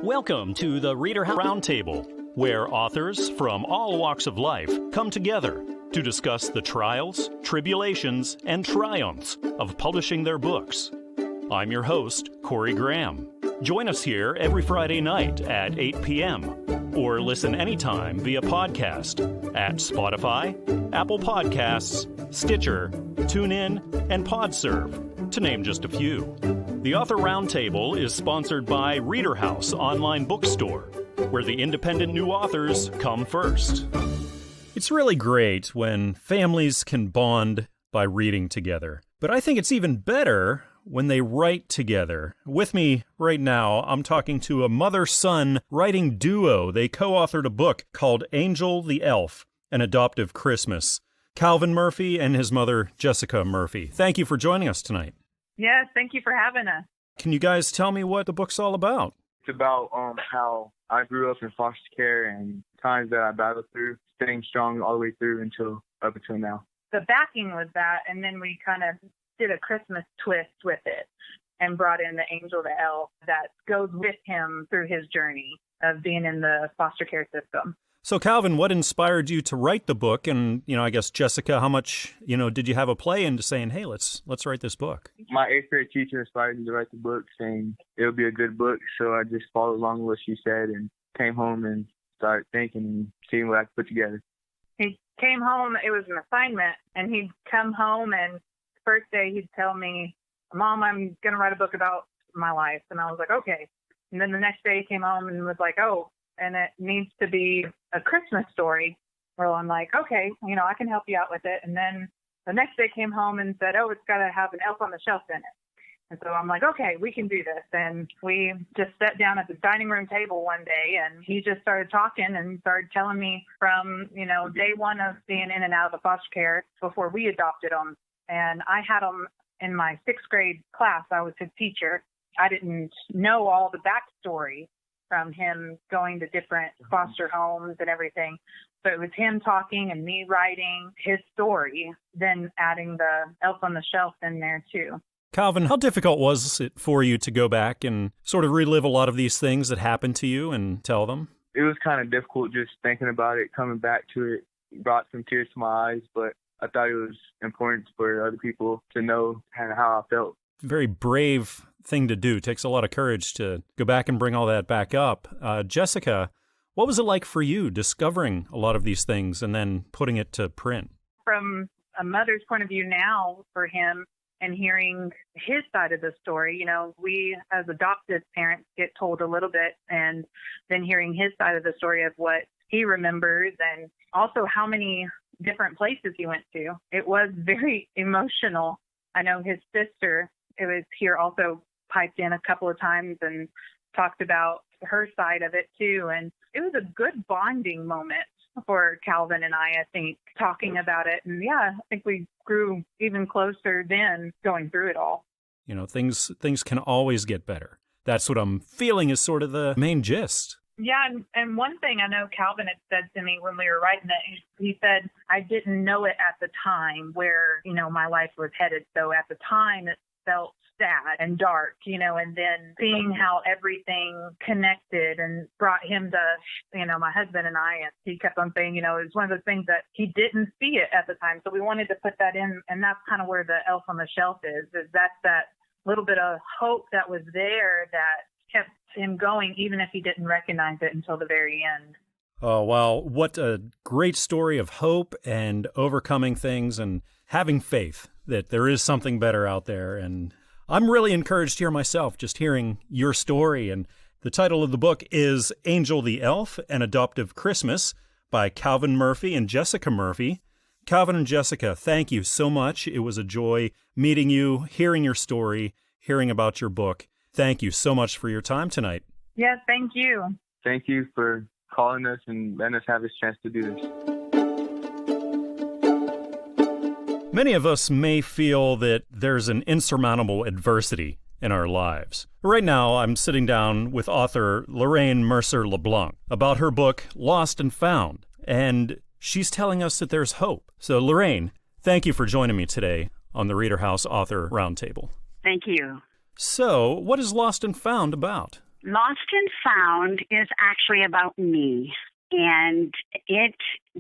Welcome to the ReaderHouse Roundtable, where authors from all walks of life come together to discuss the trials, tribulations, and triumphs of publishing their books. I'm your host, Corey Graham. Join us here every Friday night at 8 p.m. or listen anytime via podcast at Spotify, Apple Podcasts, Stitcher, TuneIn, and PodServe, to name just a few. The Author Roundtable is sponsored by ReaderHouse Online Bookstore, where the independent new authors come first. It's really great when families can bond by reading together, but I think it's even better when they write together. With me right now, I'm talking to a mother-son writing duo. They co-authored a book called Angel the Elf, An Adoptive Christmas. Calvin Murphy and his mother, Jessica Murphy. Thank you for joining us tonight. Yes, thank you for having us. Can you guys tell me what the book's all about? It's about how I grew up in foster care and times that I battled through, staying strong all the way through up until now. The backing was that, and then we kind of did a Christmas twist with it and brought in the Angel the Elf that goes with him through his journey of being in the foster care system. So, Calvin, what inspired you to write the book? And, I guess, Jessica, how much, did you have a play into saying, hey, let's write this book? My 8th grade teacher inspired me to write the book, saying it would be a good book. So I just followed along with what she said and came home and started thinking and seeing what I could put together. He came home, it was an assignment, and he'd come home, and the first day he'd tell me, Mom, I'm going to write a book about my life. And I was like, okay. And then the next day he came home and was like, oh, and it needs to be a Christmas story. Well, I'm like, okay, I can help you out with it. And then the next day came home and said, oh, it's got to have an elf on the shelf in it. And so I'm like, okay, we can do this. And we just sat down at the dining room table one day, and he just started talking and started telling me from, day one of being in and out of the foster care before we adopted him. And I had him in my 6th grade class. I was his teacher. I didn't know all the backstory from him going to different foster homes and everything. So it was him talking and me writing his story, then adding the elf on the shelf in there too. Calvin, how difficult was it for you to go back and sort of relive a lot of these things that happened to you and tell them? It was kind of difficult just thinking about it, coming back to it, brought some tears to my eyes, but I thought it was important for other people to know kind of how I felt. Very brave thing to do. It takes a lot of courage to go back and bring all that back up. Jessica, what was it like for you discovering a lot of these things and then putting it to print? From a mother's point of view now for him and hearing his side of the story, we as adopted parents get told a little bit, and then hearing his side of the story of what he remembers and also how many different places he went to. It was very emotional. I know his sister, it was here, also piped in a couple of times and talked about her side of it too. And it was a good bonding moment for Calvin and I think, talking about it. And yeah, I think we grew even closer then going through it all. Things can always get better. That's what I'm feeling is sort of the main gist. Yeah, and one thing I know Calvin had said to me when we were writing it, he said, I didn't know it at the time where, my life was headed. So at the time it felt sad and dark, and then seeing how everything connected and brought him to, my husband and I, and he kept on saying, it was one of those things that he didn't see it at the time. So we wanted to put that in, and that's kind of where the elf on the shelf is that's that little bit of hope that was there that kept him going, even if he didn't recognize it until the very end. Oh, wow. What a great story of hope and overcoming things and having faith that there is something better out there. And I'm really encouraged here myself, just hearing your story. And the title of the book is Angel the Elf, An Adoptive Christmas by Calvin Murphy and Jessica Murphy. Calvin and Jessica, thank you so much. It was a joy meeting you, hearing your story, hearing about your book. Thank you so much for your time tonight. Yes, thank you. Thank you for calling us and letting us have this chance to do this. Many of us may feel that there's an insurmountable adversity in our lives. Right now, I'm sitting down with author Lauraine Mercer-LeBlanc about her book, Lost and Found, and she's telling us that there's hope. So, Lorraine, thank you for joining me today on the ReaderHouse Author Roundtable. Thank you. So, what is Lost and Found about? Lost and Found is actually about me, and it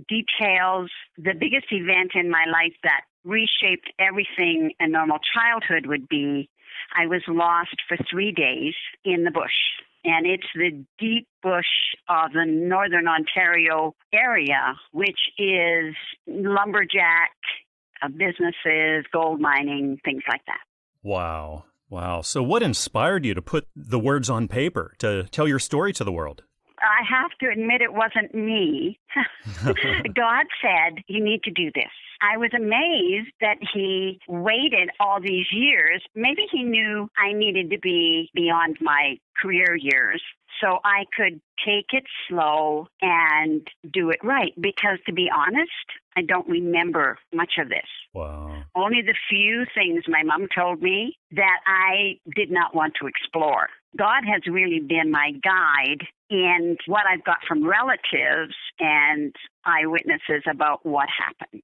details the biggest event in my life that reshaped everything a normal childhood would be. I was lost for 3 days in the bush, and it's the deep bush of the northern Ontario area, which is lumberjack businesses, gold mining, things like that. Wow. Wow. So what inspired you to put the words on paper, to tell your story to the world? I have to admit it wasn't me. God said, you need to do this. I was amazed that he waited all these years. Maybe he knew I needed to be beyond my career years so I could take it slow and do it right. Because to be honest, I don't remember much of this. Wow. Only the few things my mom told me that I did not want to explore. God has really been my guide in what I've got from relatives and eyewitnesses about what happened.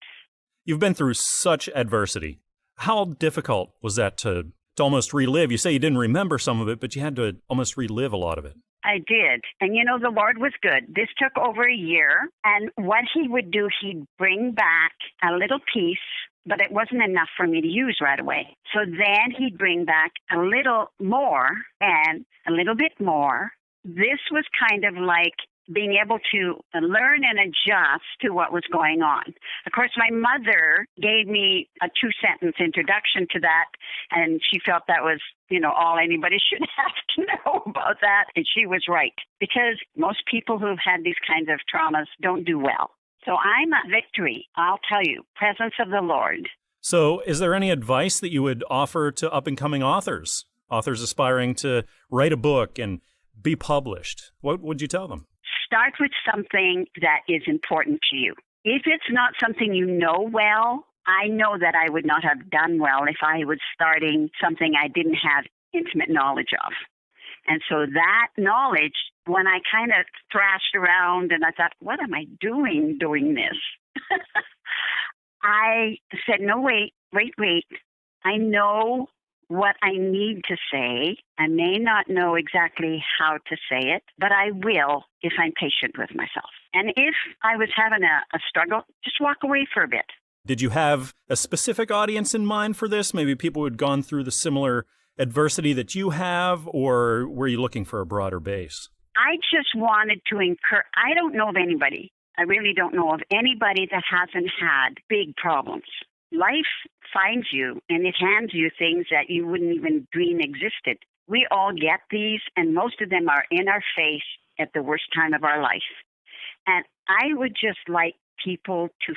You've been through such adversity. How difficult was that to almost relive? You say you didn't remember some of it, but you had to almost relive a lot of it. I did. And you know, the Lord was good. This took over a year. And what he would do, he'd bring back a little piece, but it wasn't enough for me to use right away. So then he'd bring back a little more and a little bit more. This was kind of like being able to learn and adjust to what was going on. Of course, my mother gave me a 2-sentence introduction to that, and she felt that was, all anybody should have to know about that. And she was right, because most people who've had these kinds of traumas don't do well. So I'm a victory, I'll tell you, presence of the Lord. So is there any advice that you would offer to up-and-coming authors aspiring to write a book and be published? What would you tell them? Start with something that is important to you. If it's not something you know well, I know that I would not have done well if I was starting something I didn't have intimate knowledge of. And so that knowledge, when I kind of thrashed around and I thought, what am I doing this? I said, no, wait. I know what I need to say. I may not know exactly how to say it, but I will if I'm patient with myself. And if I was having a struggle, just walk away for a bit. Did you have a specific audience in mind for this? Maybe people who had gone through the similar adversity that you have, or were you looking for a broader base? I just wanted to encourage. I don't know of anybody. I really don't know of anybody that hasn't had big problems. Life finds you and it hands you things that you wouldn't even dream existed. We all get these, and most of them are in our face at the worst time of our life. And I would just like people to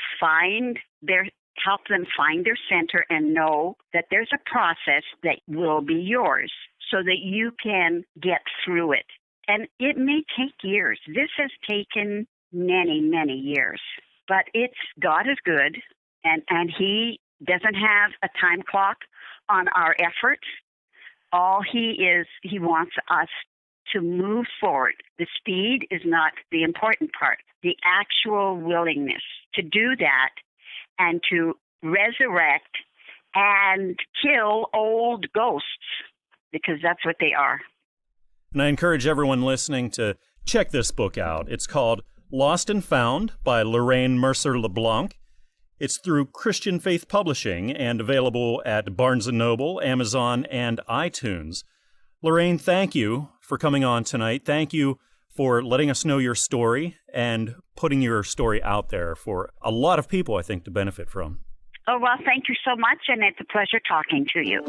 help them find their center and know that there's a process that will be yours so that you can get through it. And it may take years. This has taken many, many years. But God is good, and he doesn't have a time clock on our efforts. All he wants us to move forward. The speed is not the important part. The actual willingness to do that and to resurrect and kill old ghosts, because that's what they are. And I encourage everyone listening to check this book out. It's called Lost and Found by Lauraine Mercer-LeBlanc. It's through Christian Faith Publishing and available at Barnes & Noble, Amazon, and iTunes. Lorraine, thank you for coming on tonight. Thank you for letting us know your story and putting your story out there for a lot of people, I think, to benefit from. Oh, well, thank you so much, and it's a pleasure talking to you.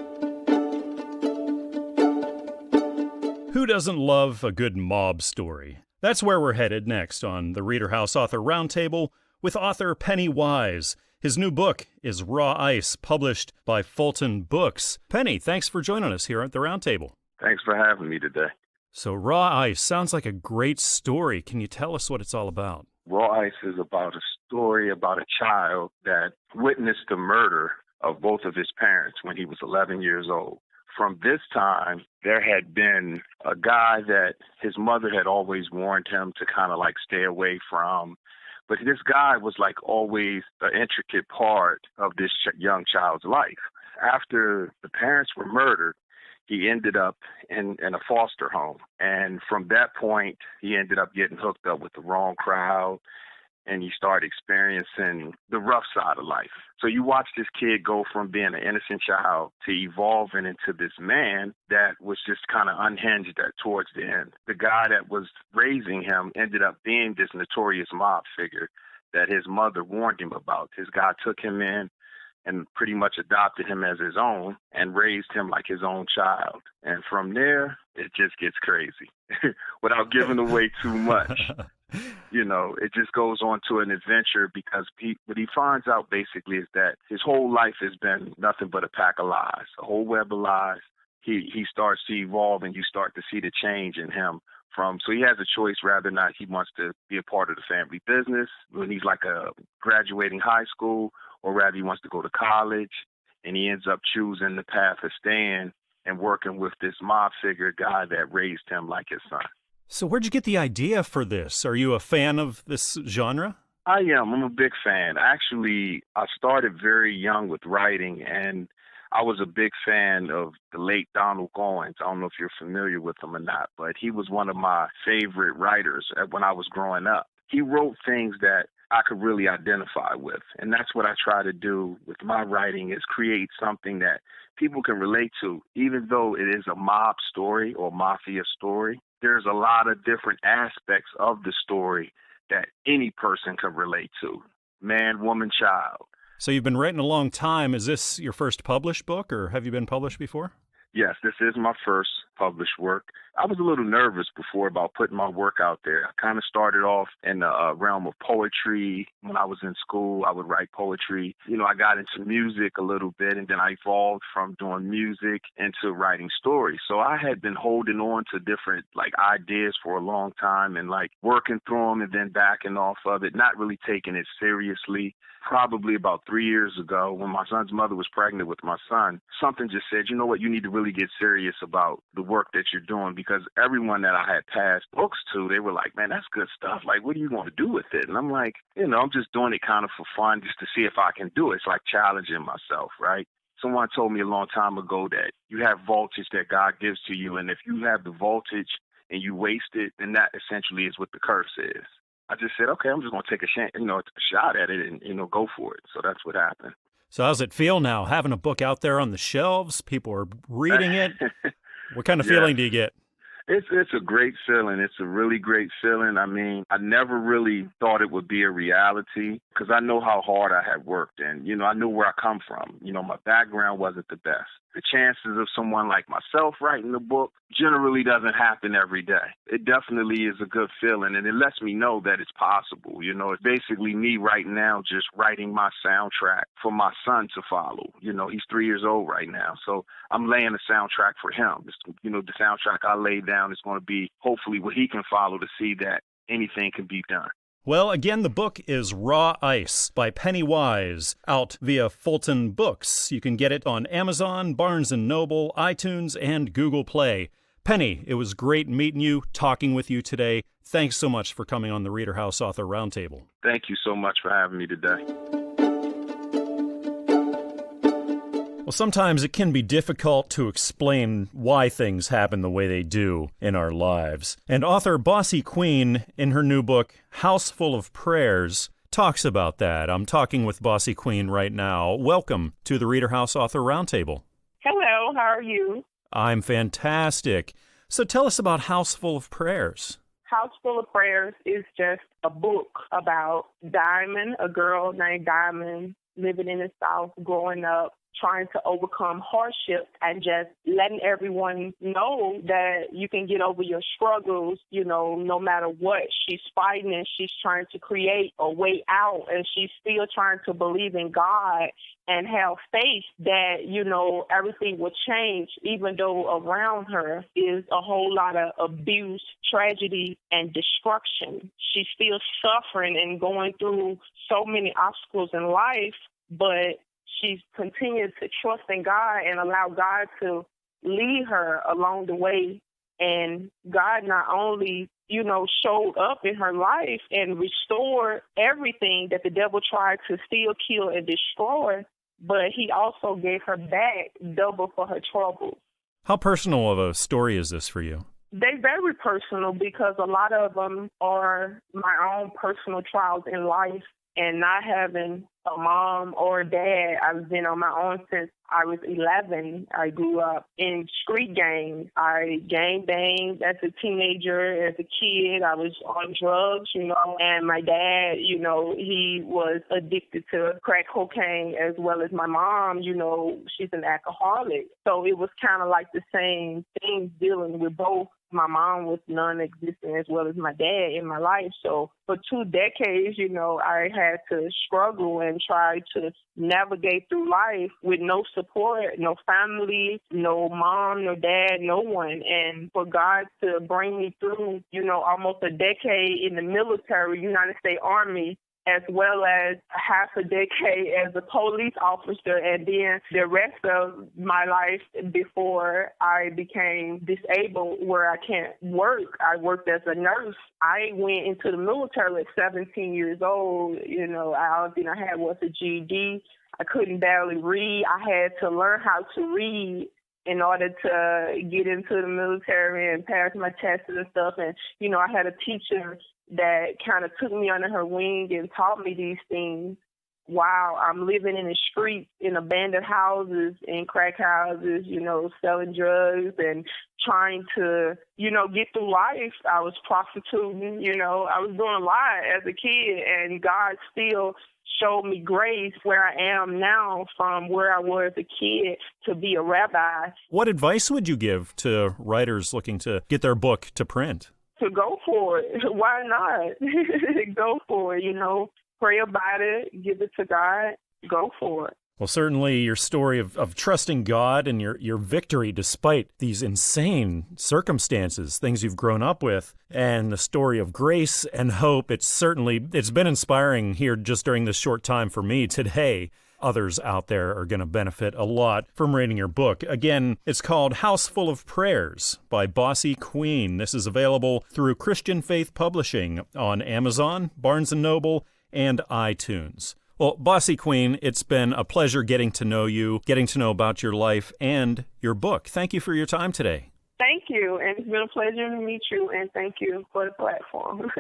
Who doesn't love a good mob story? That's where we're headed next on the ReaderHouse Author Roundtable with author Penny Wise. His new book is Raw Ice, published by Fulton Books. Penny, thanks for joining us here at the Roundtable. Thanks for having me today. So Raw Ice sounds like a great story. Can you tell us what it's all about? Raw Ice is about a story about a child that witnessed the murder of both of his parents when he was 11 years old. From this time, there had been a guy that his mother had always warned him to kind of like stay away from. But this guy was like always an intricate part of this young child's life. After the parents were murdered, he ended up in a foster home. And from that point, he ended up getting hooked up with the wrong crowd, and he started experiencing the rough side of life. So you watch this kid go from being an innocent child to evolving into this man that was just kind of unhinged towards the end. The guy that was raising him ended up being this notorious mob figure that his mother warned him about. His guy took him in and pretty much adopted him as his own and raised him like his own child. And from there, it just gets crazy. Without giving away too much, it just goes on to an adventure, because what he finds out basically is that his whole life has been nothing but a pack of lies, a whole web of lies. He starts to evolve, and you start to see the change in him. So he has a choice whether or not he wants to be a part of the family business when he's like graduating high school, or rather he wants to go to college, and he ends up choosing the path of staying and working with this mob figure guy that raised him like his son. So where'd you get the idea for this? Are you a fan of this genre? I am. I'm a big fan. Actually, I started very young with writing, and I was a big fan of the late Donald Goines. I don't know if you're familiar with him or not, but he was one of my favorite writers when I was growing up. He wrote things that I could really identify with, and that's what I try to do with my writing, is create something that people can relate to. Even though it is a mob story or mafia story, there's a lot of different aspects of the story that any person can relate to. Man, woman, child. So you've been writing a long time. Is this your first published book, or have you been published before? Yes, this is my first published work. I was a little nervous before about putting my work out there. I kind of started off in the realm of poetry. When I was in school, I would write poetry. I got into music a little bit, and then I evolved from doing music into writing stories. So I had been holding on to different ideas for a long time, and working through them and then backing off of it, not really taking it seriously. Probably about 3 years ago, when my son's mother was pregnant with my son, something just said, you know what, you need to really get serious about the work that you're doing, because everyone that I had passed books to, they were like, man, that's good stuff. What are you going to do with it? And I'm like, I'm just doing it kind of for fun, just to see if I can do it. It's like challenging myself, right? Someone told me a long time ago that you have voltage that God gives to you, and if you have the voltage and you waste it, then that essentially is what the curse is. I just said, okay, I'm just going to take a shot at it and, go for it. So that's what happened. So how's it feel now, having a book out there on the shelves? People are reading it. What kind of feeling do you get? It's a great feeling. It's a really great feeling. I mean, I never really thought it would be a reality, because I know how hard I had worked, and, I knew where I come from. My background wasn't the best. The chances of someone like myself writing a book generally doesn't happen every day. It definitely is a good feeling, and it lets me know that it's possible. It's basically me right now just writing my soundtrack for my son to follow. He's 3 years old right now, so I'm laying a soundtrack for him. The soundtrack I lay down is going to be hopefully what he can follow, to see that anything can be done. Well, again, the book is Raw Ice by Penny Wise, out via Fulton Books. You can get it on Amazon, Barnes & Noble, iTunes, and Google Play. Penny, it was great meeting you, talking with you today. Thanks so much for coming on the ReaderHouse Author Roundtable. Thank you so much for having me today. Well, sometimes it can be difficult to explain why things happen the way they do in our lives. And author Bossy Qween, in her new book, House Full of Prayers, talks about that. I'm talking with Bossy Qween right now. Welcome to the ReaderHouse Author Roundtable. Hello, how are you? I'm fantastic. So tell us about House Full of Prayers. House Full of Prayers is just a book about Diamond, a girl named Diamond, living in the South, growing up, trying to overcome hardship, and just letting everyone know that you can get over your struggles, no matter what. She's fighting, and she's trying to create a way out, and she's still trying to believe in God and have faith that, everything will change, even though around her is a whole lot of abuse, tragedy, and destruction. She's still suffering and going through so many obstacles in life, but she's continued to trust in God and allow God to lead her along the way. And God not only, showed up in her life and restored everything that the devil tried to steal, kill, and destroy, but he also gave her back double for her trouble. How personal of a story is this for you? They're very personal because a lot of them are my own personal trials in life, and not having a mom or a dad. I've been on my own since I was 11. I grew up in street gangs. I gang banged as a teenager. As a kid, I was on drugs, and my dad, he was addicted to crack cocaine, as well as my mom, she's an alcoholic. So it was kind of like the same thing dealing with both. My mom was non-existent as well as my dad in my life. So for 2 decades, I had to struggle and try to navigate through life with no support, no family, no mom, no dad, no one. And for God to bring me through, almost a decade in the military, United States Army, as well as half a decade as a police officer, and then the rest of my life before I became disabled where I can't work. I worked as a nurse. I went into the military at 17 years old. The only thing I had was a GED. I couldn't barely read. I had to learn how to read in order to get into the military and pass my tests and stuff. And, I had a teacher that kind of took me under her wing and taught me these things while I'm living in the streets, in abandoned houses, in crack houses, selling drugs and trying to, get through life. I was prostituting, I was doing a lot as a kid, and God still showed me grace where I am now from where I was a kid to be a rabbi. What advice would you give to writers looking to get their book to print? To go for it. Why not? Go for it, Pray about it, give it to God, go for it. Well, certainly your story of trusting God and your victory despite these insane circumstances, things you've grown up with, and the story of grace and hope, it's been inspiring here just during this short time for me today. Others out there are going to benefit a lot from reading your book. Again, it's called House Full of Prayers by Bossy Qween. This is available through Christian Faith Publishing on Amazon, Barnes & Noble, and iTunes. Well, Bossy Qween, it's been a pleasure getting to know you, getting to know about your life and your book. Thank you for your time today. Thank you, and it's been a pleasure to meet you, and thank you for the platform.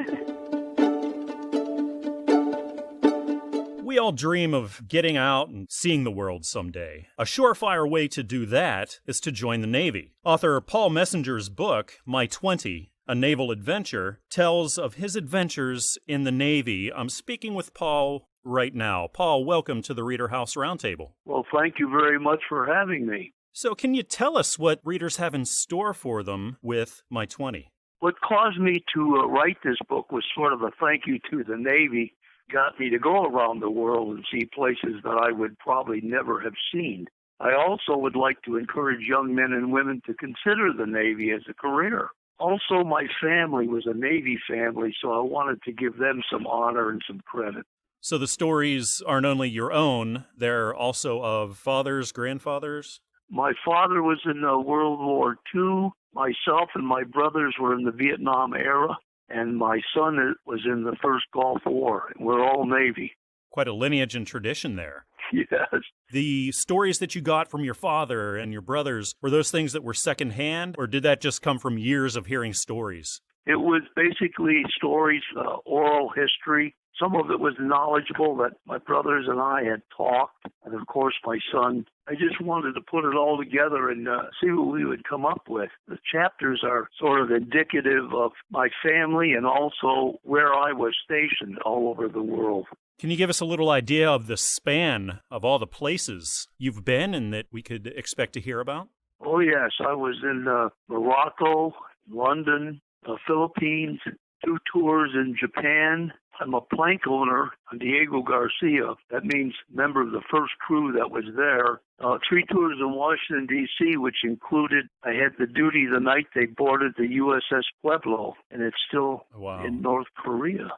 We all dream of getting out and seeing the world someday. A surefire way to do that is to join the Navy. Author Paul Messinger's book, My 20, A Naval Adventure, tells of his adventures in the Navy. I'm speaking with Paul right now. Paul, welcome to the ReaderHouse Roundtable. Well, thank you very much for having me. So can you tell us what readers have in store for them with My 20? What caused me to write this book was sort of a thank you to the Navy. Got me to go around the world and see places that I would probably never have seen. I also would like to encourage young men and women to consider the Navy as a career. Also, my family was a Navy family, so I wanted to give them some honor and some credit. So the stories aren't only your own, they're also of fathers, grandfathers? My father was in World War II. Myself and my brothers were in the Vietnam era. And my son was in the first Gulf War. We're all Navy. Quite a lineage and tradition there. Yes. The stories that you got from your father and your brothers, were those things that were secondhand, or did that just come from years of hearing stories? It was basically stories, oral history. Some of it was knowledgeable that my brothers and I had talked, and of course my son. I just wanted to put it all together and see what we would come up with. The chapters are sort of indicative of my family and also where I was stationed all over the world. Can you give us a little idea of the span of all the places you've been and that we could expect to hear about? Oh, yes. I was in Morocco, London, the Philippines, 2 tours in Japan. I'm a plank owner on Diego Garcia. That means member of the first crew that was there. 3 tours in Washington, D.C., which included, I had the duty the night they boarded the USS Pueblo, and it's still in North Korea.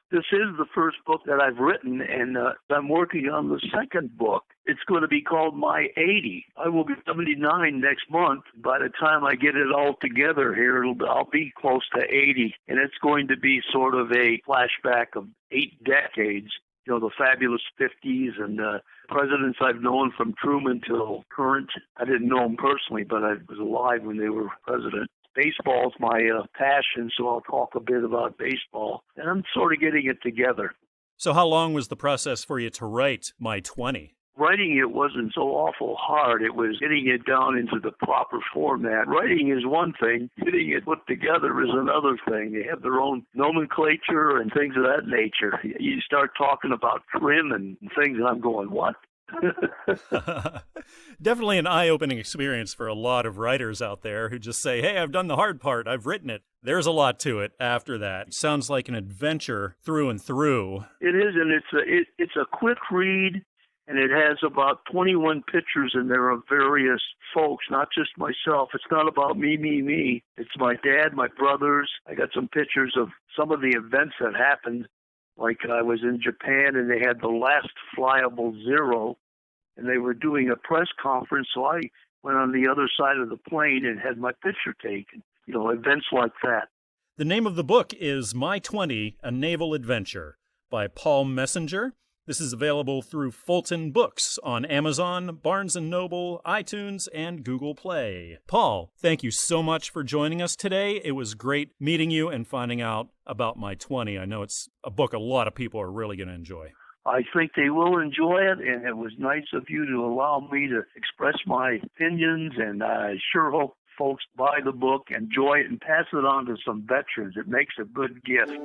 This is the first book that I've written, and I'm working on the second book. It's going to be called My 80. I will be 79 next month. By the time I get it all together here, I'll be close to 80, and it's going to be sort of a flashback of 8 decades the fabulous 50s and presidents I've known from Truman till current. I didn't know them personally, but I was alive when they were president. Baseball's my passion, so I'll talk a bit about baseball. And I'm sort of getting it together. So how long was the process for you to write My 20? Writing it wasn't so awful hard. It was getting it down into the proper format. Writing is one thing. Getting it put together is another thing. They have their own nomenclature and things of that nature. You start talking about trim and things, and I'm going, what? Definitely an eye-opening experience for a lot of writers out there who just say, hey, I've done the hard part. I've written it. There's a lot to it after that. It sounds like an adventure through and through. It is, and it's a quick read. And it has about 21 pictures in there of various folks, not just myself. It's not about me. It's my dad, my brothers. I got some pictures of some of the events that happened. Like I was in Japan and they had the last flyable Zero, and they were doing a press conference. So I went on the other side of the plane and had my picture taken. Events like that. The name of the book is My 20, A Naval Adventure by Paul Messinger. This is available through Fulton Books on Amazon, Barnes & Noble, iTunes, and Google Play. Paul, thank you so much for joining us today. It was great meeting you and finding out about My 20. I know it's a book a lot of people are really going to enjoy. I think they will enjoy it, and it was nice of you to allow me to express my opinions, and I sure hope folks buy the book, enjoy it, and pass it on to some veterans. It makes a good gift.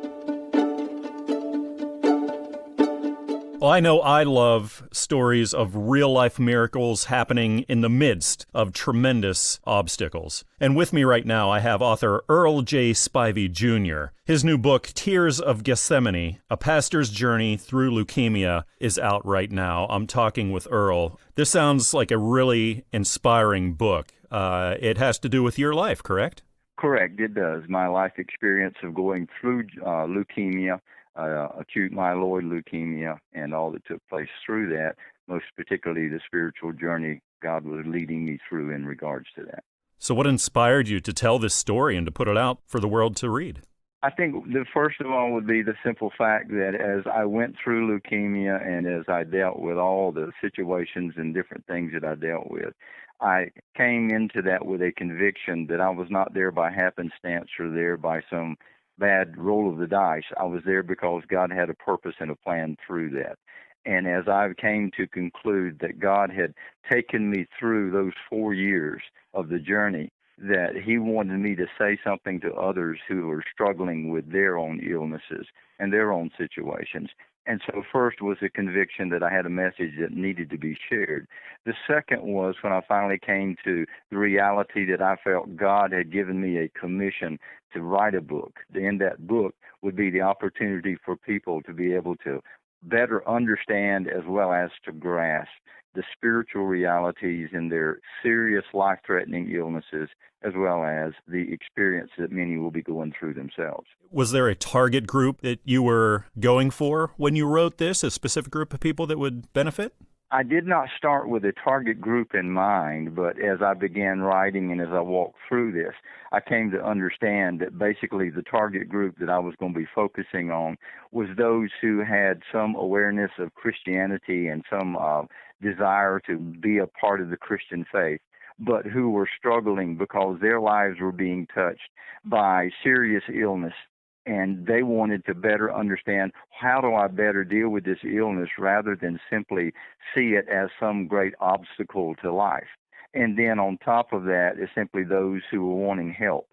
Well, I know I love stories of real-life miracles happening in the midst of tremendous obstacles. And with me right now, I have author Earl J Spivey Jr. His new book, Tears of Gethsemane, A Pastor's Journey Through Leukemia, is out right now. I'm talking with Earl. This sounds like a really inspiring book. It has to do with your life, correct? Correct, it does. My life experience of going through leukemia, acute myeloid leukemia, and all that took place through that, most particularly the spiritual journey God was leading me through in regards to that. So what inspired you to tell this story and to put it out for the world to read? I think the first of all would be the simple fact that as I went through leukemia and as I dealt with all the situations and different things that I dealt with, I came into that with a conviction that I was not there by happenstance or there by some bad roll of the dice. I was there because God had a purpose and a plan through that. And as I came to conclude that God had taken me through those 4 years of the journey, that he wanted me to say something to others who were struggling with their own illnesses and their own situations. And so first was a conviction that I had a message that needed to be shared. The second was when I finally came to the reality that I felt God had given me a commission to write a book. In that book would be the opportunity for people to be able to better understand as well as to grasp the spiritual realities in their serious life-threatening illnesses, as well as the experience that many will be going through themselves. Was there a target group that you were going for when you wrote this, a specific group of people that would benefit? I did not start with a target group in mind, but as I began writing and as I walked through this, I came to understand that basically the target group that I was going to be focusing on was those who had some awareness of Christianity and some desire to be a part of the Christian faith, but who were struggling because their lives were being touched by serious illness. And they wanted to better understand, how do I better deal with this illness rather than simply see it as some great obstacle to life. And then on top of that is simply those who were wanting help,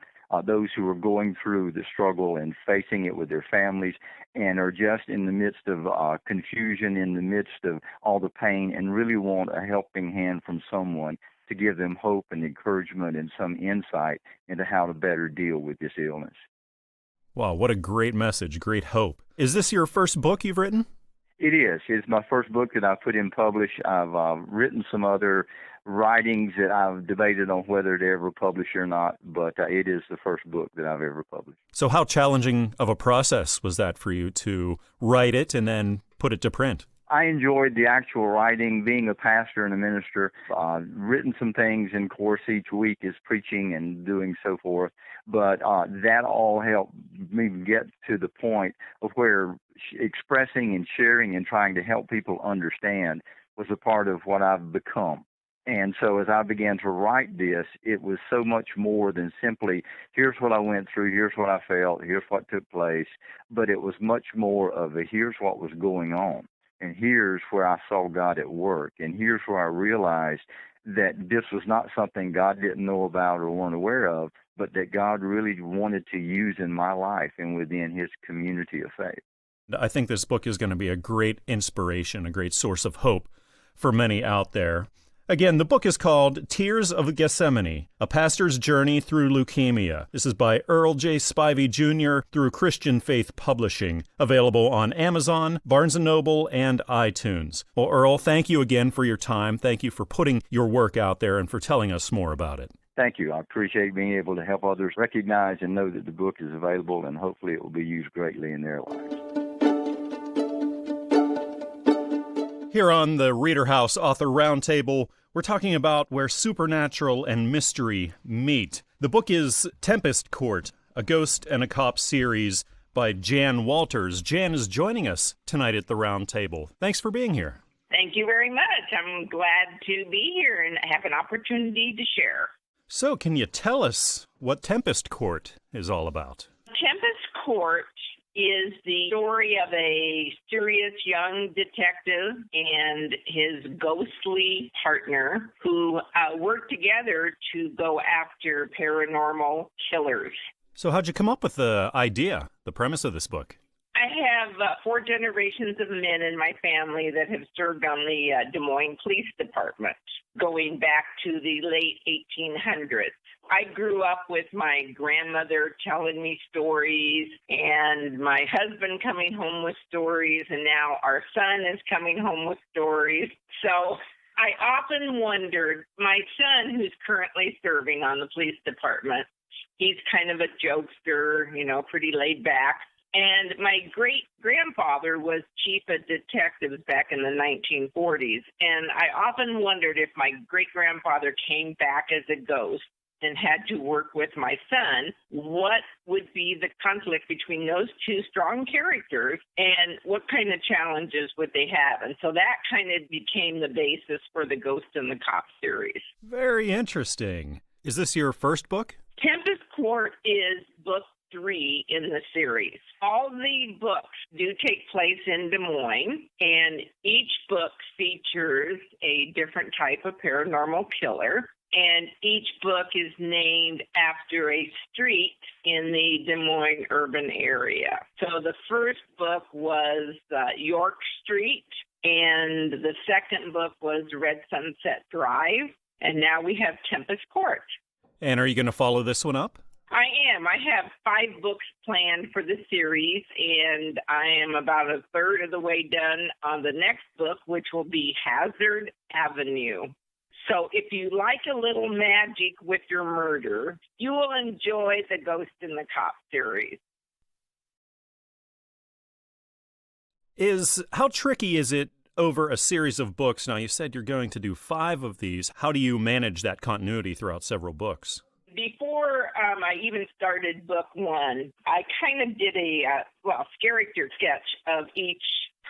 those who are going through the struggle and facing it with their families and are just in the midst of confusion, in the midst of all the pain, and really want a helping hand from someone to give them hope and encouragement and some insight into how to better deal with this illness. Wow, what a great message, great hope. Is this your first book you've written? It is. It's my first book that I put in publish. I've written some other writings that I've debated on whether to ever publish or not, but it is the first book that I've ever published. So how challenging of a process was that for you to write it and then put it to print? I enjoyed the actual writing, being a pastor and a minister. Written some things, in course, each week is preaching and doing so forth. But that all helped me get to the point of where expressing and sharing and trying to help people understand was a part of what I've become. And so as I began to write this, it was so much more than simply, here's what I went through, here's what I felt, here's what took place, but it was much more of a here's what was going on, and here's where I saw God at work, and here's where I realized that this was not something God didn't know about or weren't aware of, but that God really wanted to use in my life and within his community of faith. I think this book is going to be a great inspiration, a great source of hope for many out there. Again, the book is called Tears of Gethsemane, A Pastor's Journey Through Leukemia. This is by Earl J Spivey Jr. through Christian Faith Publishing, available on Amazon, Barnes & Noble, and iTunes. Well, Earl, thank you again for your time. Thank you for putting your work out there and for telling us more about it. Thank you. I appreciate being able to help others recognize and know that the book is available, and hopefully it will be used greatly in their lives. Here on the ReaderHouse Author Roundtable, we're talking about where supernatural and mystery meet. The book is Tempest Court, a Ghost and a Cop series by Jan Walters. Jan is joining us tonight at the Roundtable. Thanks for being here. Thank you very much. I'm glad to be here and have an opportunity to share. So, can you tell us what Tempest Court is all about? Tempest Court is the story of a serious young detective and his ghostly partner who work together to go after paranormal killers. So how'd you come up with the idea, the premise of this book? I have 4 generations of men in my family that have served on the Des Moines Police Department, going back to the late 1800s. I grew up with my grandmother telling me stories and my husband coming home with stories, and now our son is coming home with stories. So I often wondered, my son, who's currently serving on the police department, he's kind of a jokester, pretty laid back. And my great-grandfather was chief of detectives back in the 1940s. And I often wondered if my great-grandfather came back as a ghost and had to work with my son, what would be the conflict between those two strong characters and what kind of challenges would they have? And so that kind of became the basis for the Ghost and the Cop series. Very interesting. Is this your first book? Tempest Court is book 3 in the series. All the books do take place in Des Moines, and each book features a different type of paranormal killer. And each book is named after a street in the Des Moines urban area. So the first book was York Street, and the second book was Red Sunset Drive, and now we have Tempest Court. And are you going to follow this one up? I am. I have 5 books planned for the series, and I am about a third of the way done on the next book, which will be Hazard Avenue. So if you like a little magic with your murder, you will enjoy the Ghost and the Cop series. How tricky is it over a series of books? Now, you said you're going to do 5 of these. How do you manage that continuity throughout several books? Before I even started book 1, I kind of did a character sketch of each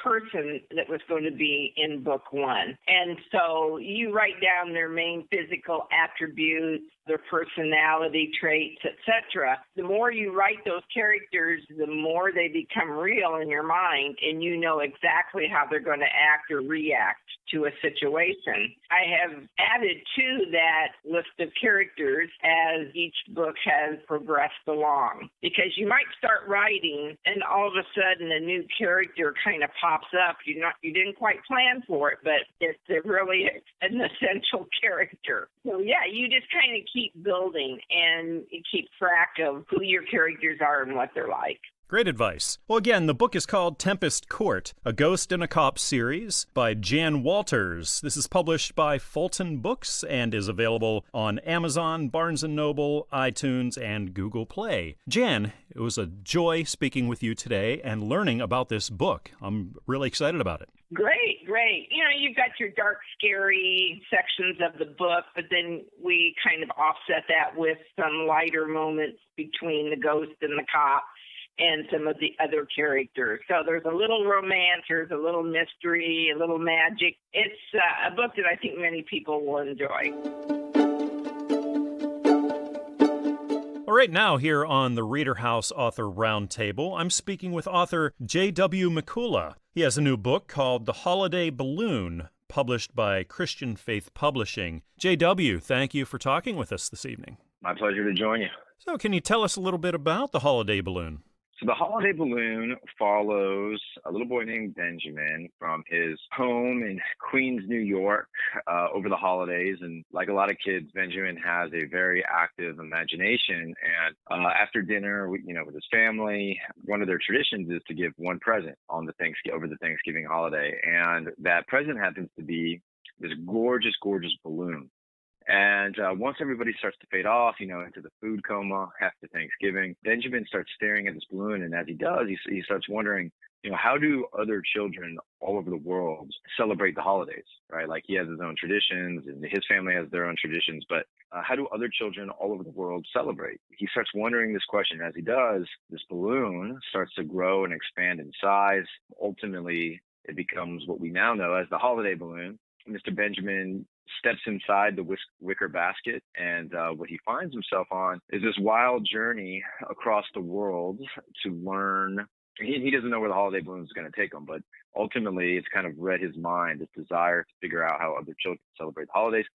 person that was going to be in book 1. And so you write down their main physical attributes, their personality traits, etc. The more you write those characters, the more they become real in your mind, and you know exactly how they're going to act or react to a situation. I have added to that list of characters as each book has progressed along, because you might start writing and all of a sudden a new character kind of pops up. You didn't quite plan for it, but it's really an essential character. So yeah, you just kind of keep building and keep track of who your characters are and what they're like. Great advice. Well, again, the book is called Tempest Court, a Ghost and a Cop series by Jan Walters. This is published by Fulton Books and is available on Amazon, Barnes & Noble, iTunes, and Google Play. Jan, it was a joy speaking with you today and learning about this book. I'm really excited about it. Great. You've got your dark, scary sections of the book, but then we kind of offset that with some lighter moments between the Ghost and the Cop. and some of the other characters. So there's a little romance, there's a little mystery, a little magic. It's a book that I think many people will enjoy. All right, now here on the ReaderHouse Author Roundtable, I'm speaking with author J.W. Mikula. He has a new book called The Holiday Balloon, published by Christian Faith Publishing. J.W., thank you for talking with us this evening. My pleasure to join you. So can you tell us a little bit about The Holiday Balloon? So The Holiday Balloon follows a little boy named Benjamin from his home in Queens, New York, over the holidays. And like a lot of kids, Benjamin has a very active imagination. And after dinner, with his family, one of their traditions is to give one present on over the Thanksgiving holiday. And that present happens to be this gorgeous, gorgeous balloon. And once everybody starts to fade off, into the food coma after Thanksgiving, Benjamin starts staring at this balloon. And as he does, he starts wondering, how do other children all over the world celebrate the holidays, right? Like he has his own traditions and his family has their own traditions, but how do other children all over the world celebrate? He starts wondering this question. As he does, this balloon starts to grow and expand in size. Ultimately, it becomes what we now know as the holiday balloon. Mr. Benjamin steps inside the wicker basket, and what he finds himself on is this wild journey across the world to learn. He doesn't know where the holiday balloon is going to take him, but ultimately it's kind of read his mind, this desire to figure out how other children celebrate the holidays.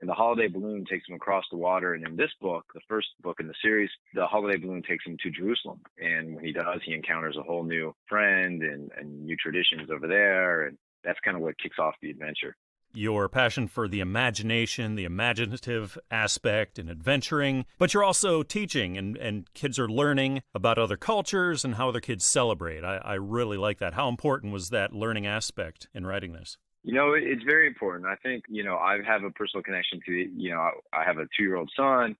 And the holiday balloon takes him across the water. And in this book, the first book in the series, the holiday balloon takes him to Jerusalem. And when he does, he encounters a whole new friend and new traditions over there. And that's kind of what kicks off the adventure. Your passion for the imagination, the imaginative aspect and adventuring, but you're also teaching and kids are learning about other cultures and how other kids celebrate. I really like that. How important was that learning aspect in writing this? It's very important. I think, I have a personal connection to, I have a 2-year-old son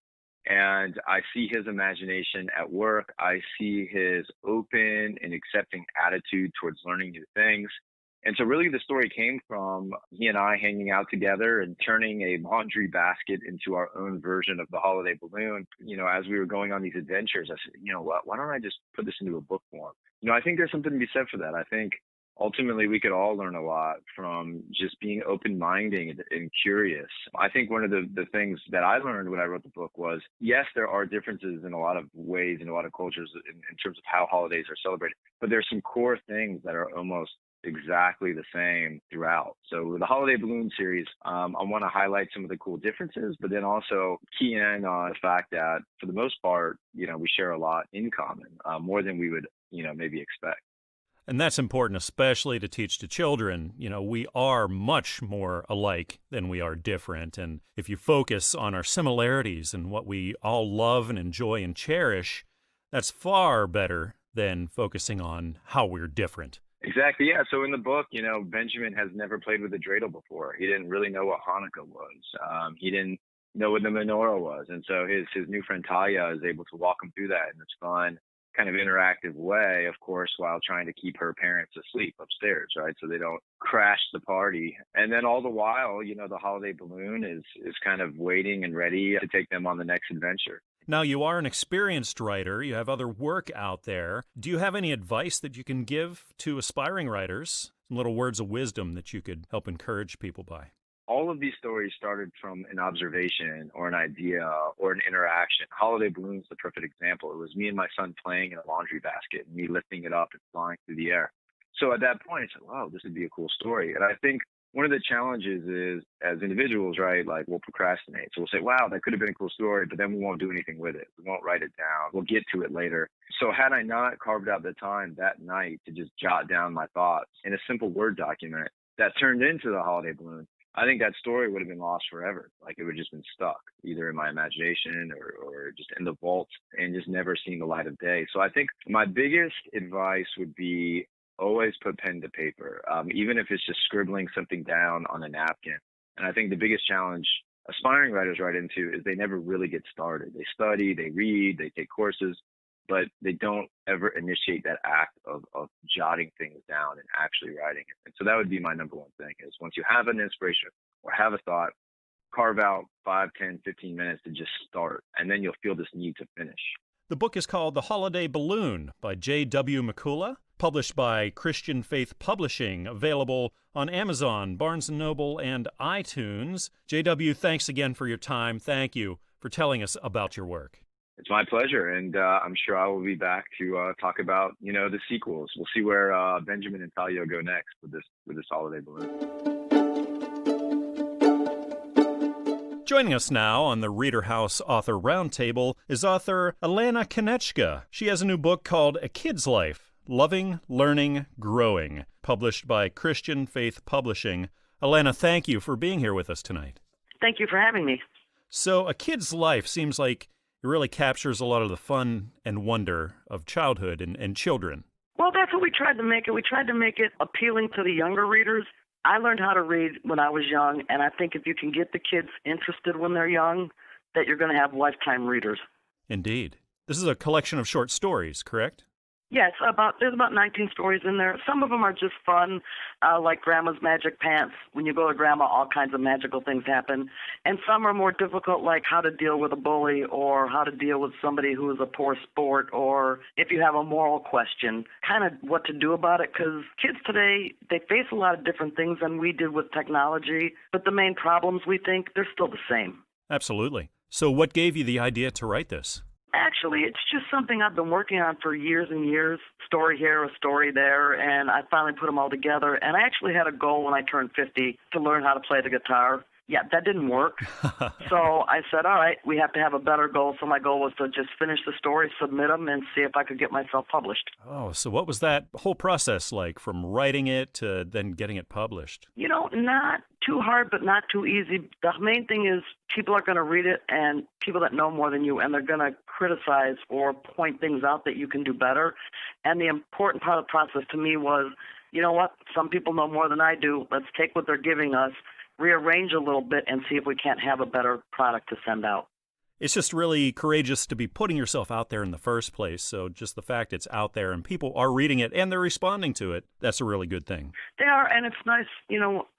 and I see his imagination at work. I see his open and accepting attitude towards learning new things. And so really the story came from he and I hanging out together and turning a laundry basket into our own version of the holiday balloon. As we were going on these adventures, I said, why don't I just put this into a book form? I think there's something to be said for that. I think ultimately we could all learn a lot from just being open-minded and curious. I think one of the things that I learned when I wrote the book was, yes, there are differences in a lot of ways, in a lot of cultures in terms of how holidays are celebrated, but there's some core things that are almost exactly the same throughout. So with the Holiday Balloon series, I want to highlight some of the cool differences, but then also key in on the fact that for the most part, we share a lot in common, more than we would, maybe expect. And that's important, especially to teach to children. We are much more alike than we are different. And if you focus on our similarities and what we all love and enjoy and cherish, that's far better than focusing on how we're different. Exactly, yeah. So in the book, Benjamin has never played with a dreidel before. He didn't really know what Hanukkah was. He didn't know what the menorah was. And so his new friend Talia is able to walk him through that in this fun, kind of interactive way, of course, while trying to keep her parents asleep upstairs, right? So they don't crash the party. And then all the while, the holiday balloon is kind of waiting and ready to take them on the next adventure. Now, you are an experienced writer. You have other work out there. Do you have any advice that you can give to aspiring writers? Some little words of wisdom that you could help encourage people by? All of these stories started from an observation or an idea or an interaction. Holiday Balloon's the perfect example. It was me and my son playing in a laundry basket and me lifting it up and flying through the air. So at that point, I said, wow, this would be a cool story. And I think one of the challenges is, as individuals, right, like we'll procrastinate. So we'll say, wow, that could have been a cool story, but then we won't do anything with it. We won't write it down. We'll get to it later. So had I not carved out the time that night to just jot down my thoughts in a simple Word document that turned into the Holiday Balloon, I think that story would have been lost forever. Like it would have just been stuck either in my imagination or just in the vault and just never seen the light of day. So I think my biggest advice would be always put pen to paper, even if it's just scribbling something down on a napkin. And I think the biggest challenge aspiring writers write into is they never really get started. They study, they read, they take courses, but they don't ever initiate that act of jotting things down and actually writing it. And so that would be my number one thing is once you have an inspiration or have a thought, carve out 5, 10, 15 minutes to just start, and then you'll feel this need to finish. The book is called The Holiday Balloon by J.W. Mikula, published by Christian Faith Publishing, available on Amazon, Barnes & Noble, and iTunes. J.W., thanks again for your time. Thank you for telling us about your work. It's my pleasure, and I'm sure I will be back to talk about, the sequels. We'll see where Benjamin and Talia go next with this Holiday Balloon. Joining us now on the ReaderHouse Author Roundtable is author Alana Konieczka. She has a new book called A Kid's Life, Loving, Learning, Growing, published by Christian Faith Publishing. Alana, thank you for being here with us tonight. Thank you for having me. So A Kid's Life seems like it really captures a lot of the fun and wonder of childhood and children. Well, that's what we tried to make it. We tried to make it appealing to the younger readers. I learned how to read when I was young, and I think if you can get the kids interested when they're young, that you're going to have lifetime readers. Indeed. This is a collection of short stories, correct? Yes, there's about 19 stories in there. Some of them are just fun, like Grandma's Magic Pants. When you go to Grandma, all kinds of magical things happen. And some are more difficult, like how to deal with a bully or how to deal with somebody who is a poor sport, or if you have a moral question, kind of what to do about it. Because kids today, they face a lot of different things than we did with technology, but the main problems, we think, they're still the same. Absolutely. So what gave you the idea to write this? Actually, it's just something I've been working on for years and years. Story here, a story there, and I finally put them all together. And I actually had a goal when I turned 50 to learn how to play the guitar. Yeah, that didn't work. So I said, all right, we have to have a better goal. So my goal was to just finish the story, submit them, and see if I could get myself published. Oh, so what was that whole process like, from writing it to then getting it published? Not too hard, but not too easy. The main thing is people are going to read it, and people that know more than you, and they're going to criticize or point things out that you can do better. And the important part of the process to me was, you know what, some people know more than I do. Let's take what they're giving us, rearrange a little bit, and see if we can't have a better product to send out. It's just really courageous to be putting yourself out there in the first place. So just the fact it's out there and people are reading it and they're responding to it, that's a really good thing. They are, and it's nice.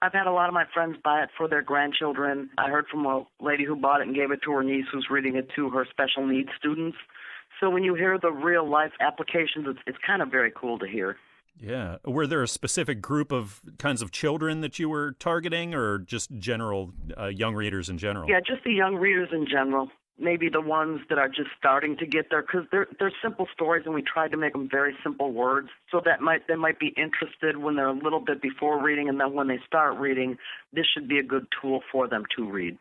I've had a lot of my friends buy it for their grandchildren. I heard from a lady who bought it and gave it to her niece who's reading it to her special needs students. So when you hear the real life applications, it's kind of very cool to hear. Yeah. Were there a specific group of kinds of children that you were targeting, or just general young readers in general? Yeah, just the young readers in general. Maybe the ones that are just starting to get there, because they're simple stories, and we tried to make them very simple words, so that they might be interested when they're a little bit before reading, and then when they start reading, this should be a good tool for them to read.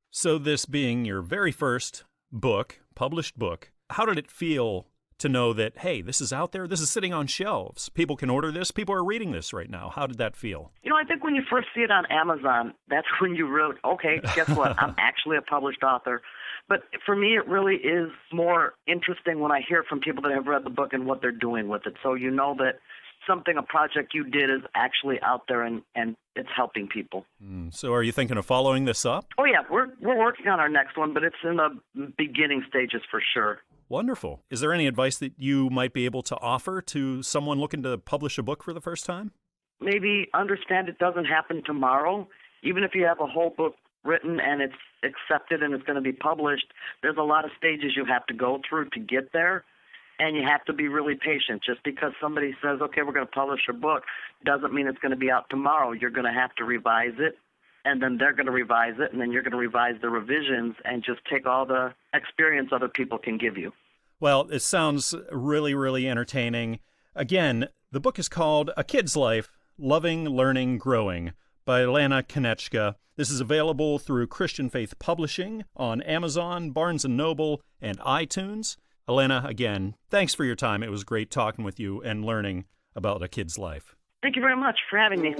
So this being your very first book, published book, how did it feel to know that, hey, this is out there, this is sitting on shelves, people can order this, people are reading this right now? How did that feel? I think when you first see it on Amazon, that's when you really, okay, guess what, I'm actually a published author. But for me, it really is more interesting when I hear from people that have read the book and what they're doing with it. So you know that a project you did is actually out there and it's helping people. So are you thinking of following this up? Oh, yeah, we're working on our next one, but it's in the beginning stages for sure. Wonderful. Is there any advice that you might be able to offer to someone looking to publish a book for the first time? Maybe understand it doesn't happen tomorrow. Even if you have a whole book written and it's accepted and it's going to be published, there's a lot of stages you have to go through to get there, and you have to be really patient. Just because somebody says, okay, we're going to publish a book, doesn't mean it's going to be out tomorrow. You're going to have to revise it, and then they're going to revise it, and then you're going to revise the revisions and just take all the experience other people can give you. Well, it sounds really, really entertaining. Again, the book is called A Kid's Life, Loving, Learning, Growing by Alana Konieczka. This is available through Christian Faith Publishing on Amazon, Barnes & Noble, and iTunes. Alana, again, thanks for your time. It was great talking with you and learning about A Kid's Life. Thank you very much for having me.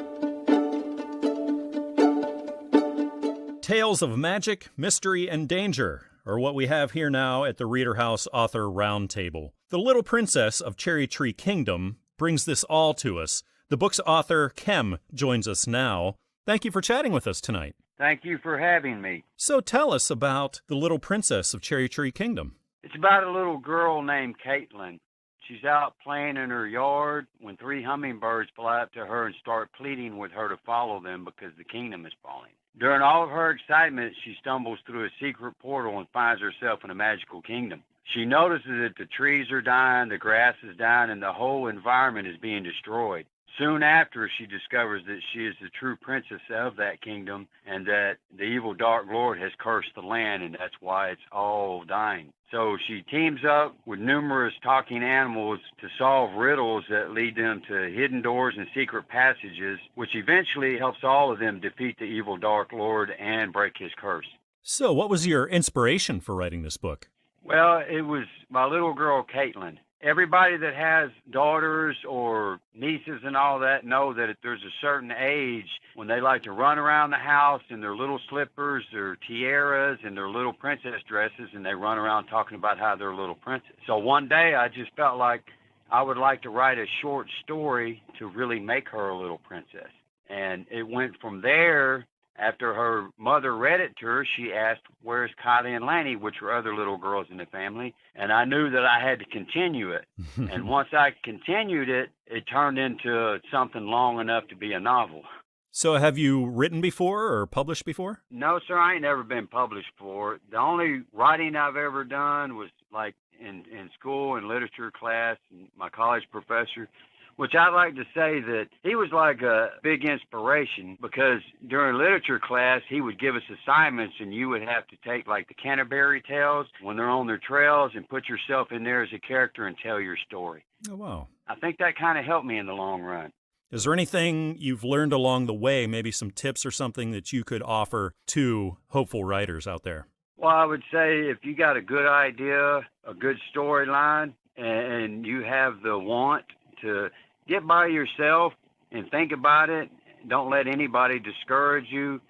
Tales of magic, mystery, and danger are what we have here now at the ReaderHouse Author Roundtable. The Little Princess of Cherry Tree Kingdom brings this all to us. The book's author, Kem, joins us now. Thank you for chatting with us tonight. Thank you for having me. So tell us about The Little Princess of Cherry Tree Kingdom. It's about a little girl named Caitlin. She's out playing in her yard when 3 hummingbirds fly up to her and start pleading with her to follow them because the kingdom is falling. During all of her excitement, she stumbles through a secret portal and finds herself in a magical kingdom. She notices that the trees are dying, the grass is dying, and the whole environment is being destroyed. Soon after, she discovers that she is the true princess of that kingdom and that the evil Dark Lord has cursed the land, and that's why it's all dying. So she teams up with numerous talking animals to solve riddles that lead them to hidden doors and secret passages, which eventually helps all of them defeat the evil Dark Lord and break his curse. So what was your inspiration for writing this book? Well, it was my little girl, Caitlin. Everybody that has daughters or nieces and all that know that there's a certain age when they like to run around the house in their little slippers, their tiaras, and their little princess dresses, and they run around talking about how they're a little princess. So one day I just felt like I would like to write a short story to really make her a little princess. And it went from there. After her mother read it to her, she asked, "Where's Kylie and Lanny?" which were other little girls in the family. And I knew that I had to continue it. And once I continued it, it turned into something long enough to be a novel. So have you written before or published before? No, sir, I ain't never been published before. The only writing I've ever done was like in school, in literature class, and my college professor, which I'd like to say that he was like a big inspiration because during literature class, he would give us assignments and you would have to take like the Canterbury Tales when they're on their trails and put yourself in there as a character and tell your story. Oh, wow. I think that kind of helped me in the long run. Is there anything you've learned along the way, maybe some tips or something that you could offer to hopeful writers out there? Well, I would say if you got a good idea, a good storyline, and you have the want to get by yourself and think about it. Don't let anybody discourage you.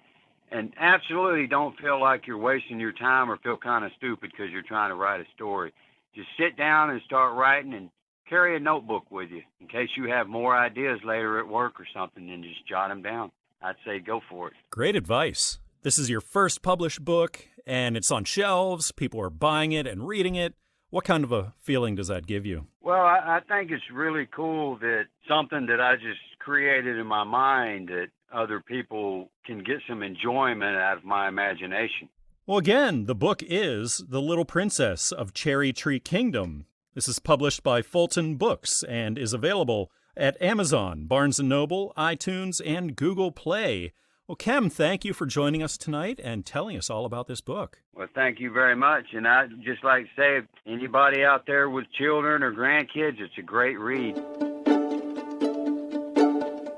And absolutely don't feel like you're wasting your time or feel kind of stupid because you're trying to write a story. Just sit down and start writing and carry a notebook with you in case you have more ideas later at work or something and just jot them down. I'd say go for it. Great advice. This is your first published book and it's on shelves. People are buying it and reading it. What kind of a feeling does that give you? Well, I think it's really cool that something that I just created in my mind that other people can get some enjoyment out of my imagination. Well, again, the book is The Little Princess of Cherry Tree Kingdom. This is published by Fulton Books and is available at Amazon, Barnes & Noble, iTunes, and Google Play. Well, Kem, thank you for joining us tonight and telling us all about this book. Well, thank you very much. And I'd just like to say, if anybody out there with children or grandkids, it's a great read.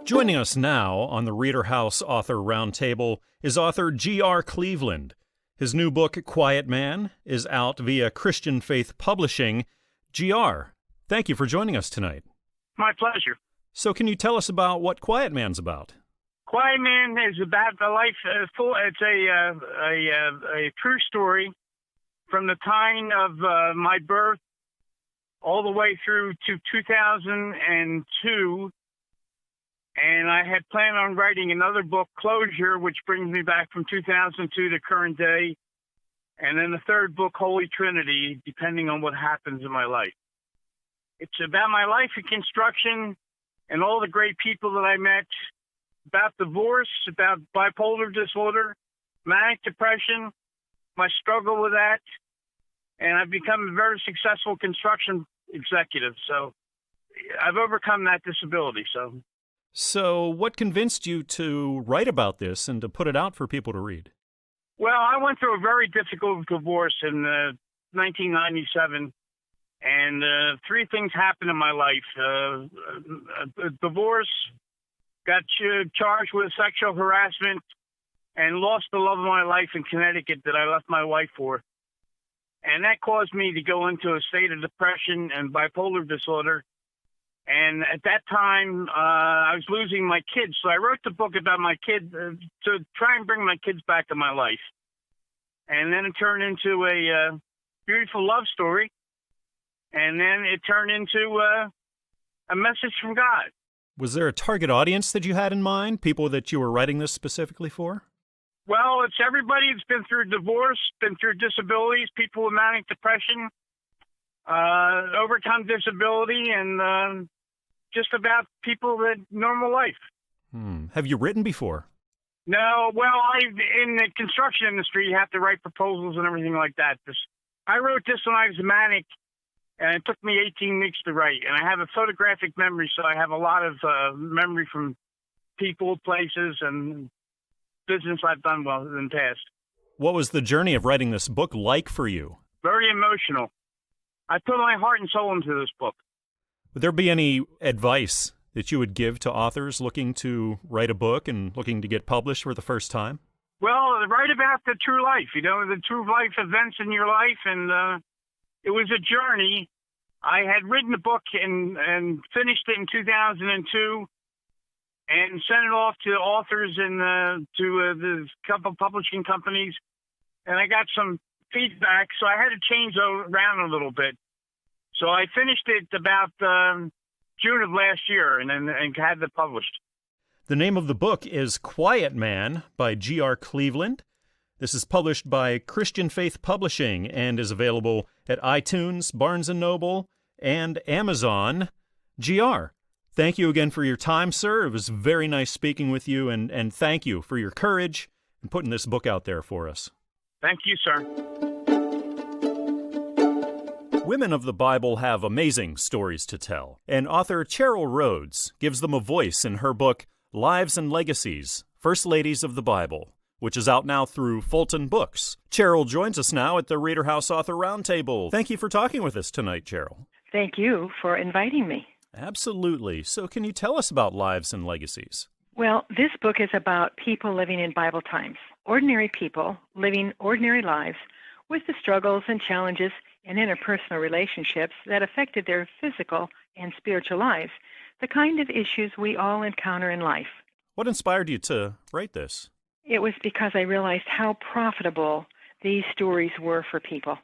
Joining us now on the ReaderHouse Author Roundtable is author G.R. Cleveland. His new book, Quiet Man, is out via Christian Faith Publishing. G.R., thank you for joining us tonight. My pleasure. So can you tell us about what Quiet Man's about? Quiet Man is about the life full. It's a true story from the time of my birth all the way through to 2002. And I had planned on writing another book, Closure, which brings me back from 2002 to current day. And then the third book, Holy Trinity, depending on what happens in my life. It's about my life in construction and all the great people that I met, about divorce, about bipolar disorder, manic depression, my struggle with that. And I've become a very successful construction executive. So I've overcome that disability. So what convinced you to write about this and to put it out for people to read? Well, I went through a very difficult divorce in 1997, and three things happened in my life. A divorce, got charged with sexual harassment, and lost the love of my life in Connecticut that I left my wife for. And that caused me to go into a state of depression and bipolar disorder. And at that time, I was losing my kids. So I wrote the book about my kids to try and bring my kids back to my life. And then it turned into a beautiful love story. And then it turned into a message from God. Was there a target audience that you had in mind, people that you were writing this specifically for? Well, it's everybody that's been through divorce, been through disabilities, people with manic depression, overcome disability, and just about people with normal life. Have you written before? No, well, in the construction industry, you have to write proposals and everything like that. I wrote this when I was manic, and it took me 18 weeks to write. And I have a photographic memory, so I have a lot of memory from people, places, and business I've done well in the past. What was the journey of writing this book like for you? Very emotional. I put my heart and soul into this book. Would there be any advice that you would give to authors looking to write a book and looking to get published for the first time? Well, write about the true life, the true life events in your life. And it was a journey. I had written a book and finished it in 2002 and sent it off to authors and to the couple publishing companies. And I got some feedback, so I had to change around a little bit. So I finished it about June of last year and had it published. The name of the book is Quiet Man by G.R. Cleveland. This is published by Christian Faith Publishing and is available at iTunes, Barnes & Noble, and Amazon. G.R., thank you again for your time, sir. It was very nice speaking with you, and thank you for your courage in putting this book out there for us. Thank you, sir. Women of the Bible have amazing stories to tell, and author Cheryl Rhodes gives them a voice in her book, Lives and Legacies, First Ladies of the Bible, which is out now through Fulton Books. Cheryl joins us now at the ReaderHouse Author Roundtable. Thank you for talking with us tonight, Cheryl. Thank you for inviting me. Absolutely. So can you tell us about Lives and Legacies? Well, this book is about people living in Bible times, ordinary people living ordinary lives with the struggles and challenges and interpersonal relationships that affected their physical and spiritual lives, the kind of issues we all encounter in life. What inspired you to write this? It was because I realized how profitable these stories were for people,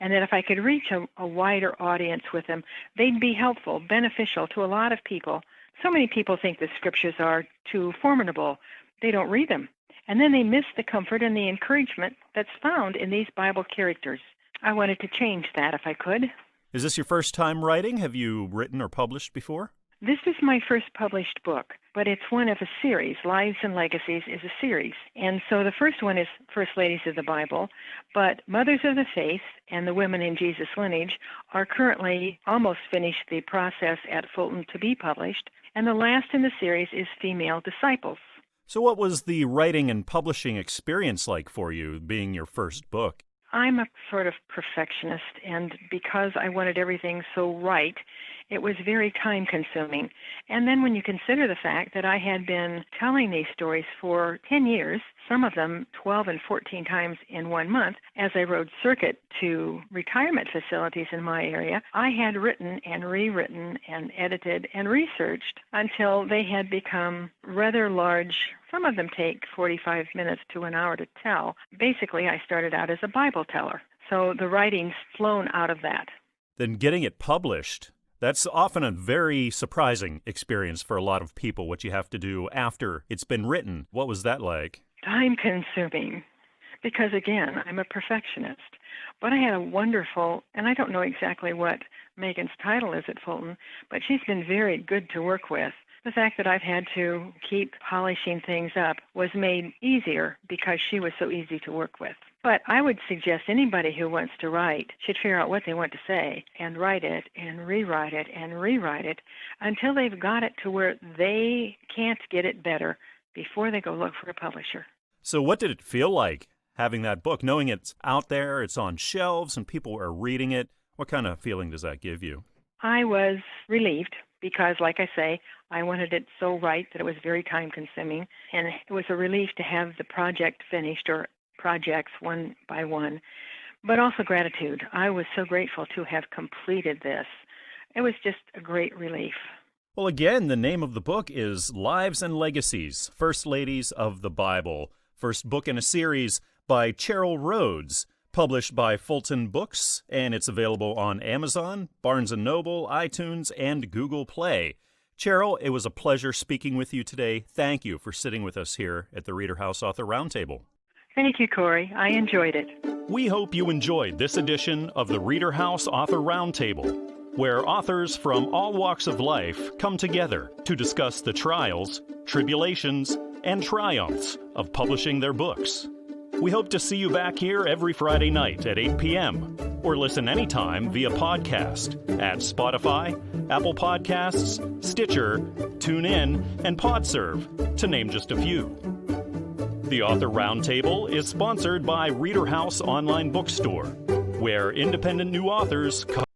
and that if I could reach a wider audience with them, they'd be helpful, beneficial to a lot of people. So many people think the scriptures are too formidable. They don't read them, and then they miss the comfort and the encouragement that's found in these Bible characters. I wanted to change that if I could. Is this your first time writing? Have you written or published before? This is my first published book, but it's one of a series. Lives and Legacies is a series. And so the first one is First Ladies of the Bible, but Mothers of the Faith and the Women in Jesus lineage are currently almost finished the process at Fulton to be published, and the last in the series is Female Disciples. So what was the writing and publishing experience like for you, being your first book? I'm a sort of perfectionist, and because I wanted everything so right, it was very time-consuming. And then when you consider the fact that I had been telling these stories for 10 years, some of them 12 and 14 times in 1 month, as I rode circuit to retirement facilities in my area, I had written and rewritten and edited and researched until they had become rather large. Some of them take 45 minutes to an hour to tell. Basically, I started out as a Bible teller, so the writing's flown out of that. Then getting it published, that's often a very surprising experience for a lot of people, what you have to do after it's been written. What was that like? Time-consuming, because, again, I'm a perfectionist. But I had a wonderful, and I don't know exactly what Megan's title is at Fulton, but she's been very good to work with. The fact that I've had to keep polishing things up was made easier because she was so easy to work with. But I would suggest anybody who wants to write should figure out what they want to say and write it and rewrite it and rewrite it until they've got it to where they can't get it better before they go look for a publisher. So what did it feel like having that book, knowing it's out there, it's on shelves, and people are reading it? What kind of feeling does that give you? I was relieved because, like I say, I wanted it so right that it was very time-consuming, and it was a relief to have the project finished, or projects one by one, but also gratitude. I was so grateful to have completed this. It was just a great relief. Well, again, the name of the book is Lives and Legacies, First Ladies of the Bible, first book in a series by Cheryl Rhodes, published by Fulton Books, and it's available on Amazon, Barnes & Noble, iTunes, and Google Play. Cheryl, it was a pleasure speaking with you today. Thank you for sitting with us here at the ReaderHouse Author Roundtable. Thank you, Corey. I enjoyed it. We hope you enjoyed this edition of the ReaderHouse Author Roundtable, where authors from all walks of life come together to discuss the trials, tribulations, and triumphs of publishing their books. We hope to see you back here every Friday night at 8 p.m. or listen anytime via podcast at Spotify, Apple Podcasts, Stitcher, TuneIn, and PodServe, to name just a few. The Author Roundtable is sponsored by ReaderHouse Online Bookstore, where independent new authors come